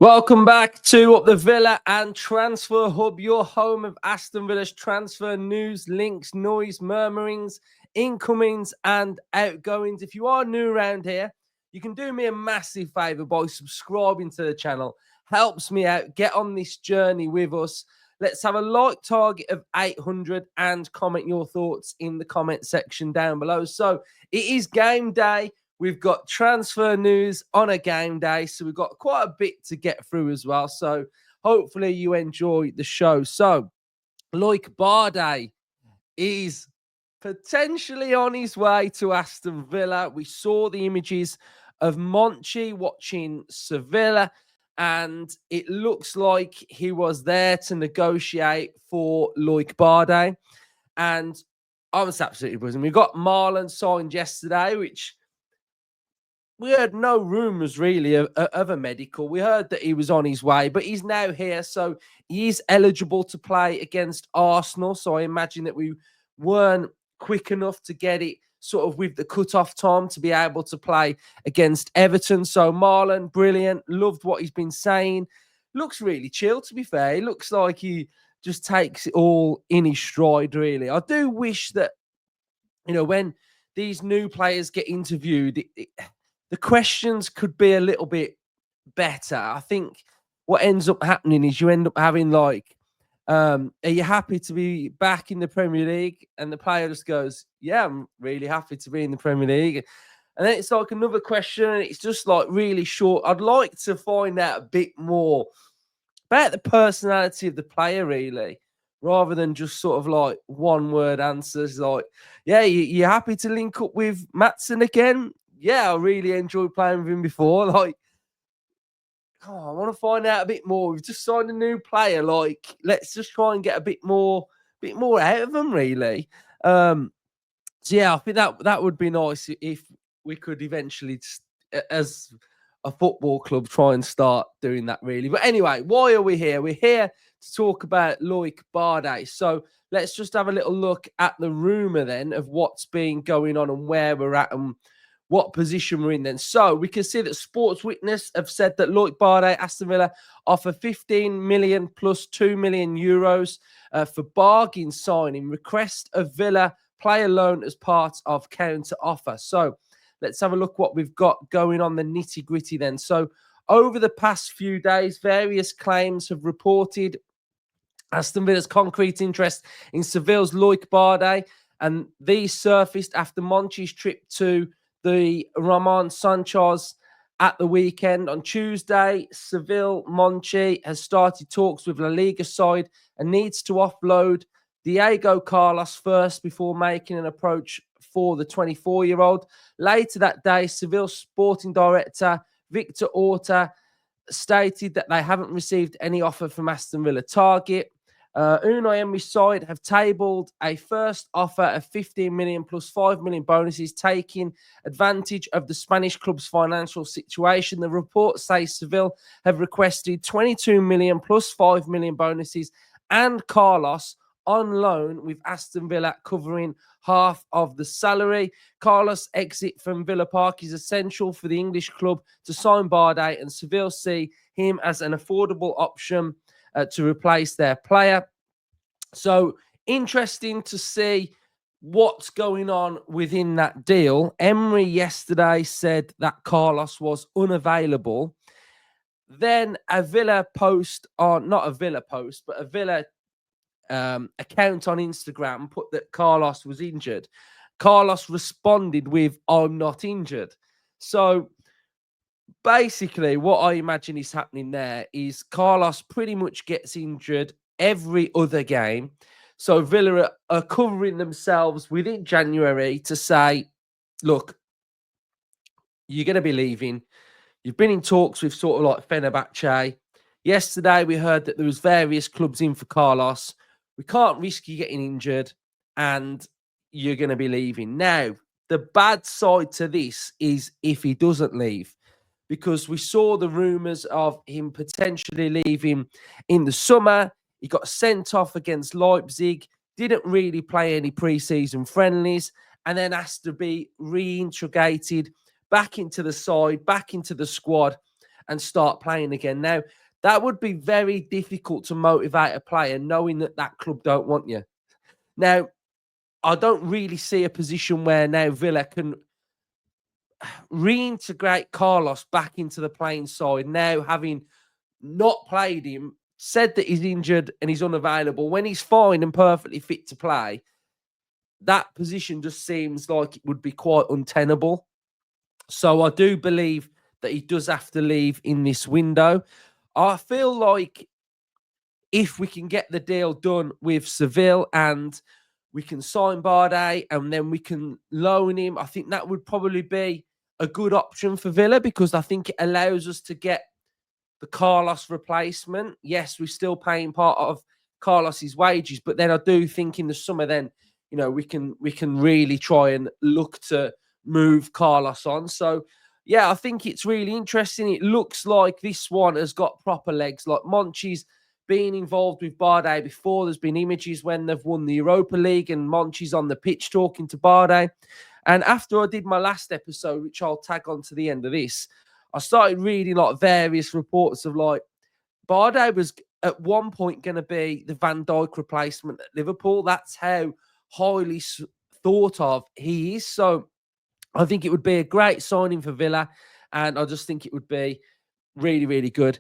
Welcome back to Up the Villa and Transfer Hub, your home of Aston Villa's transfer news, links, noise, murmurings, incomings and outgoings. If you are new around here, you can do me a massive favour by subscribing to the channel. Helps me out. Get on this journey with us. Let's have a like target of 800 and comment your thoughts in the comment section down below. So it is game day. We've got transfer news on a game day, so we've got quite a bit to get through as well. So hopefully you enjoy the show. So Loïc Bade is potentially on his way to Aston Villa. We saw the images of Monchi watching Sevilla, and it looks like he was there to negotiate for Loïc Bade. And I was absolutely buzzing. We got Marlon signed yesterday, which we heard no rumours really of a medical. We heard that he was on his way, but he's now here. So he is eligible to play against Arsenal. So I imagine that we weren't quick enough to get it sort of with the cut-off time to be able to play against Everton. So Marlon, brilliant. Loved what he's been saying. Looks really chill, to be fair. He looks like he just takes it all in his stride, really. I do wish that, you know, when these new players get interviewed, the questions could be a little bit better. I think what ends up happening is you end up having like, are you happy to be back in the Premier League? And the player just goes, yeah, I'm really happy to be in the Premier League. And then it's like another question, and it's just like really short. I'd like to find out a bit more about the personality of the player, really, rather than just sort of like one-word answers like, yeah, you happy to link up with Maatsen again? Yeah, I really enjoyed playing with him before. Like, oh, I want to find out a bit more. We've just signed a new player. Like, let's just try and get a bit more out of them, really. So yeah, I think that would be nice if we could eventually, as a football club, try and start doing that, really. But anyway, why are we here? We're here to talk about Loïc Bade. So let's just have a little look at the rumour then of what's been going on and where we're at and what position we're in then. So we can see that Sports Witness have said that Loïc Bade, Aston Villa, offer 15 million plus 2 million euros for bargain signing. Request of Villa player loan as part of counter offer. So let's have a look what we've got going on, the nitty gritty then. So over the past few days, various claims have reported Aston Villa's concrete interest in Sevilla's Loïc Bade, and these surfaced after Monchi's trip to the Ramon Sanchez at the weekend. On Tuesday, Seville Monchi has started talks with La Liga side and needs to offload Diego Carlos first before making an approach for the 24-year-old. Later that day, Seville sporting director Victor Orta stated that they haven't received any offer from Aston Villa target. Unai Emery's side have tabled a first offer of 15 million plus 5 million bonuses, taking advantage of the Spanish club's financial situation. The report says Seville have requested 22 million plus 5 million bonuses and Carlos on loan, with Aston Villa covering half of the salary. Carlos' exit from Villa Park is essential for the English club to sign Bade, and Seville see him as an affordable option to replace their player. So interesting to see what's going on within that deal. Emery yesterday said that Carlos was unavailable. Then a Villa post on, not a Villa post, but a Villa account on Instagram put that Carlos was injured. Carlos responded with, I'm not injured. So basically, what I imagine is happening there is Carlos pretty much gets injured every other game. So Villa are covering themselves within January to say, look, you're going to be leaving. You've been in talks with sort of like Fenerbahce. Yesterday, we heard that there was various clubs in for Carlos. We can't risk you getting injured, and you're going to be leaving. Now, the bad side to this is if he doesn't leave, because we saw the rumours of him potentially leaving in the summer. He got sent off against Leipzig, didn't really play any pre-season friendlies, and then has to be reintegrated back into the side, back into the squad. and start playing again. Now, that would be very difficult to motivate a player knowing that that club don't want you. Now, I don't really see a position where now Villa can reintegrate Carlos back into the playing side, now having not played him, said that he's injured and he's unavailable. When he's fine and perfectly fit to play, that position just seems like it would be quite untenable. So I do believe that he does have to leave in this window. I feel like if we can get the deal done with Seville and we can sign Bade and then we can loan him, I think that would probably be a good option for Villa, because I think it allows us to get the Carlos replacement. Yes, we're still paying part of Carlos's wages, but then I do think in the summer, then we can really try and look to move Carlos on. So yeah, I think it's really interesting. It looks like this one has got proper legs. Like Monchi's been involved with Bade before. There's been images when they've won the Europa League and Monchi's on the pitch talking to Bade. And after I did my last episode, which I'll tag on to the end of this, I started reading like various reports of like Bade was at one point going to be the Van Dijk replacement at Liverpool. That's how highly thought of he is. So I think it would be a great signing for Villa, and I just think it would be really, really good.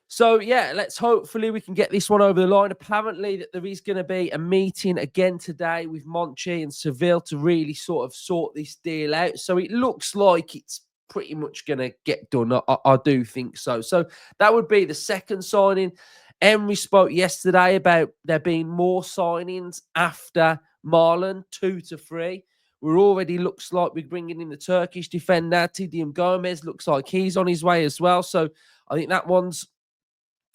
So yeah, hopefully we can get this one over the line. Apparently that there is going to be a meeting again today with Monchi and Seville to really sort of sort this deal out. So it looks like it's pretty much going to get done. I do think so. So that would be the second signing. Emery spoke yesterday about there being more signings after Marlon, 2 to 3. We're already looks like we're bringing in the Turkish defender. Tidium Gomez looks like he's on his way as well. So I think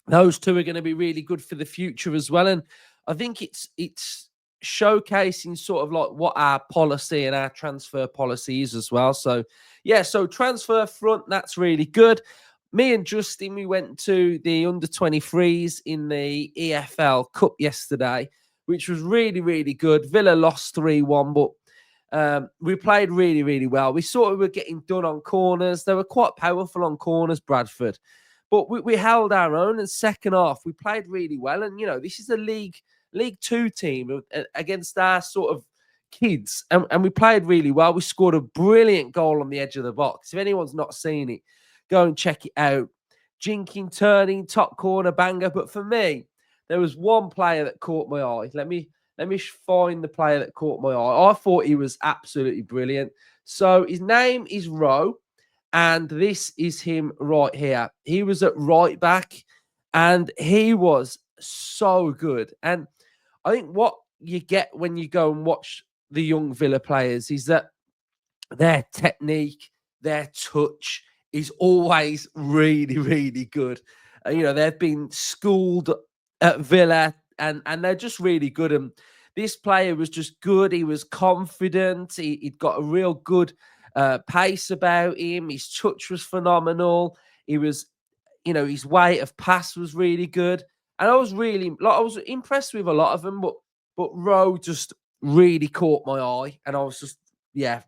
those two are going to be really good for the future as well. And I think it's showcasing sort of like what our policy and our transfer policy is as well. So yeah, so transfer front, that's really good. Me and Justin, we went to the under-23s in the EFL Cup yesterday, which was really, really good. Villa lost 3-1, but we played really, really well. We sort of were getting done on corners. They were quite powerful on corners, Bradford. But we held our own, and second half, we played really well. And, this is a League 2 team against our sort of kids. And we played really well. We scored a brilliant goal on the edge of the box. If anyone's not seen it, go and check it out. Jinking, turning, top corner, banger. But for me, there was one player that caught my eye. Let me find the player that caught my eye. I thought he was absolutely brilliant. So his name is Rowe. And this is him right here. He was at right back and he was so good. And I think what you get when you go and watch the young Villa players is that their technique, their touch is always really, really good. They've been schooled at Villa and they're just really good. And this player was just good. He was confident. He'd got a real good pace about him. His touch was phenomenal. He was, his weight of pass was really good. And I was impressed with a lot of them, but Rowe just really caught my eye, and I was just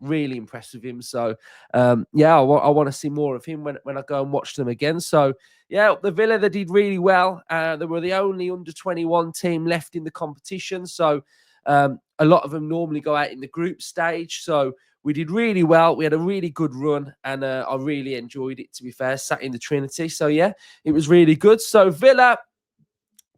really impressed with him. So I want to see more of him when I go and watch them again. So yeah, the Villa, they did really well. They were the only under-21 team left in the competition. So a lot of them normally go out in the group stage. So we did really well. We had a really good run, and I really enjoyed it, to be fair, sat in the Trinity. So, yeah, it was really good. So, Villa,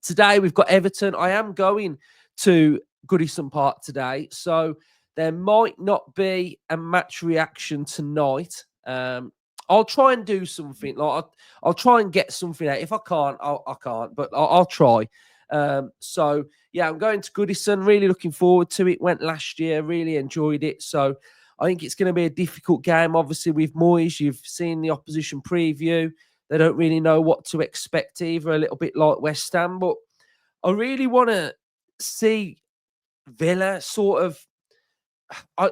today we've got Everton. I am going to Goodison Park today. So, there might not be a match reaction tonight. I'll try and do something. Like I'll try and get something out. If I can't, I can't, but I'll try. So, yeah, I'm going to Goodison. Really looking forward to it. Went last year. Really enjoyed it. So, I think it's going to be a difficult game. Obviously, with Moyes, you've seen the opposition preview. They don't really know what to expect either, a little bit like West Ham. But I really want to see Villa sort of...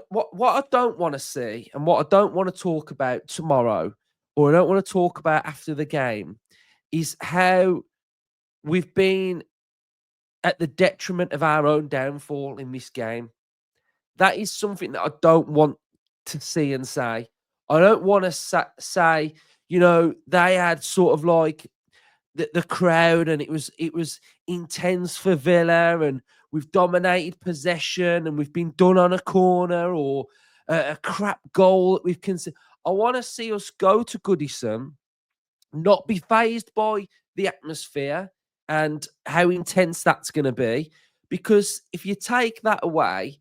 what I don't want to see, and what I don't want to talk about tomorrow, or I don't want to talk about after the game, is how we've been at the detriment of our own downfall in this game. That is something that I don't want to see and say. I don't want to say, they had sort of like the crowd, and it was intense for Villa, and we've dominated possession, and we've been done on a corner or a crap goal that we've considered. I want to see us go to Goodison, not be phased by the atmosphere and how intense that's going to be, because if you take that away,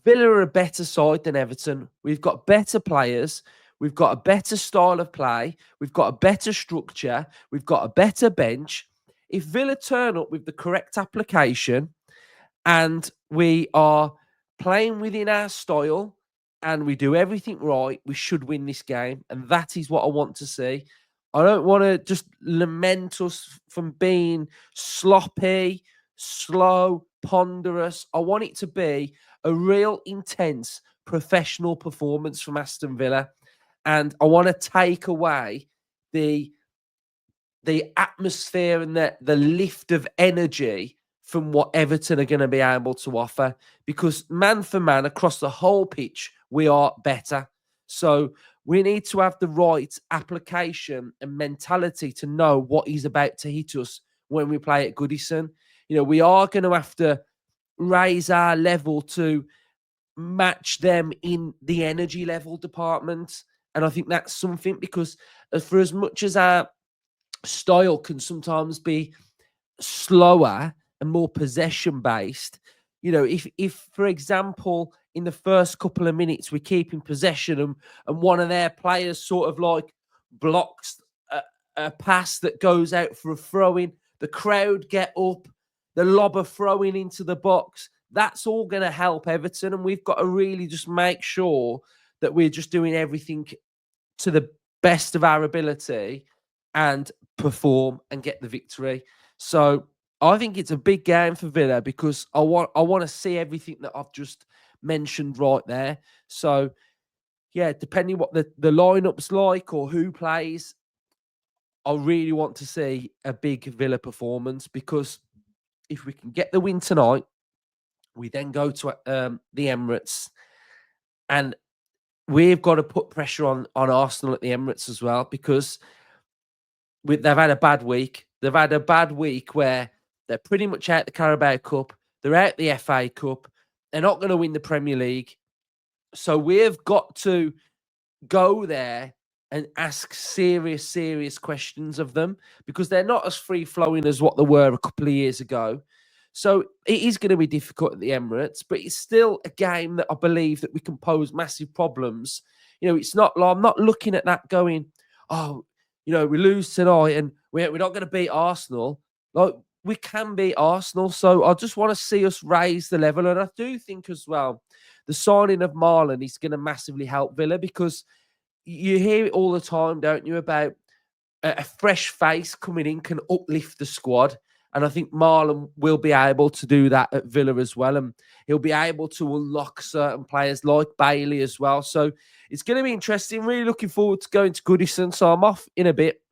Villa are a better side than Everton. We've got better players. We've got a better style of play. We've got a better structure. We've got a better bench. If Villa turn up with the correct application and we are playing within our style and we do everything right, we should win this game. And that is what I want to see. I don't want to just lament us from being sloppy, slow, ponderous. I want it to be a real intense professional performance from Aston Villa. And I want to take away the atmosphere and the lift of energy from what Everton are going to be able to offer, because man for man across the whole pitch, we are better. So we need to have the right application and mentality to know what is about to hit us when we play at Goodison. We are going to have to raise our level to match them in the energy level department. And I think that's something, because for as much as our style can sometimes be slower and more possession based, if for example in the first couple of minutes we keep in possession and one of their players sort of like blocks a pass that goes out for a throw-in, the crowd get up, the lobber throwing into the box, that's all going to help Everton. And we've got to really just make sure that we're just doing everything to the best of our ability and perform and get the victory. So I think it's a big game for Villa, because I want to see everything that I've just mentioned right there. So yeah, depending what the lineup's like or who plays, I really want to see a big Villa performance, because if we can get the win tonight, we then go to the Emirates, and we've got to put pressure on Arsenal at the Emirates as well, because they've had a bad week. They've had a bad week where they're pretty much out the Carabao Cup. They're out the FA Cup. They're not going to win the Premier League. So we've got to go there and ask serious questions of them, because they're not as free-flowing as what they were a couple of years ago. So it is going to be difficult at the Emirates, but it's still a game that I believe that we can pose massive problems. It's not like I'm not looking at that going, oh, we lose tonight and we're not going to beat Arsenal. Like, we can beat Arsenal. So I just want to see us raise the level. And I do think as well, the signing of Marlon is going to massively help Villa, because you hear it all the time, don't you, about a fresh face coming in can uplift the squad. And I think Marlon will be able to do that at Villa as well. And he'll be able to unlock certain players like Bailey as well. So it's going to be interesting. Really looking forward to going to Goodison. So I'm off in a bit.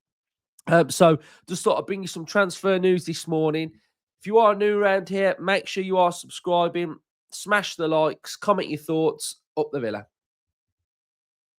So just thought I'd bring you some transfer news this morning. If you are new around here, make sure you are subscribing. Smash the likes. Comment your thoughts. Up the Villa.